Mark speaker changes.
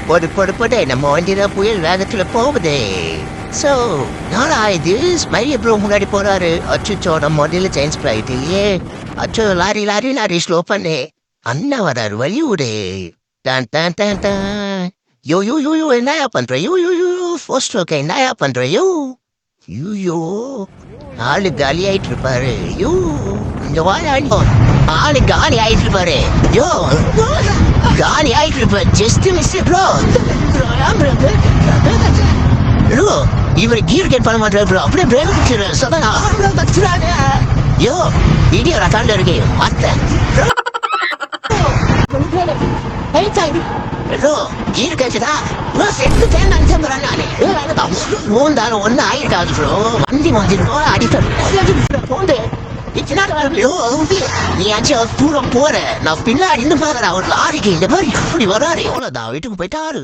Speaker 1: போடு நம்ம வண்டியில புயல் வேகத்துல போகுதே. சோ நாளா இது ஸ்மைலி ப்ரோ முன்னாடி போறாரு. அச்சுச்சோ நம்ம வண்டியில சேஞ்ச் ஆயிட்டு இல்லையே. அச்சோ லாரி ஸ்லோ பண்ணு. அண்ணா வராரு வழி விடு. Don don don don. Yo என்னயா பண்ற? யோ ஃபர்ஸ்ட் ஓகே என்னயா பண்ற? யூ ஆளு காலி ஆயிட்டு இருப்பாரு. இங்க வாயா. ஆளு காலி ஆயிட்டு இருப்பாரு. காலி ஆயிட்டு இருப்பாரு. Just miss bro. இவர் கீர் கேட் பண்ண மாட்டாரு ப்ரோ. அப்படியே பிரேக் பிடிச்சிரு சொன்னாங்க. வீடியோ ரெக்கார்ட்ல இருக்கு. கீர் கேட்சுதா செத்துட்டேன்னு நினைச்சேன் நானு. மூந்தாலும் ஒண்ணு ஆயிருக்காது ப்ரோ. வண்டி மாத்திருக்கோ அடிப்பேன். நீ ஆச்சும் தூரம் போற. நான் பின்னாடி இருந்து பாக்குறேன். அவர் லாரிக்கு இந்த மாதிரி இப்படி வராரு. வீட்டுக்கு போயிட்டாரு.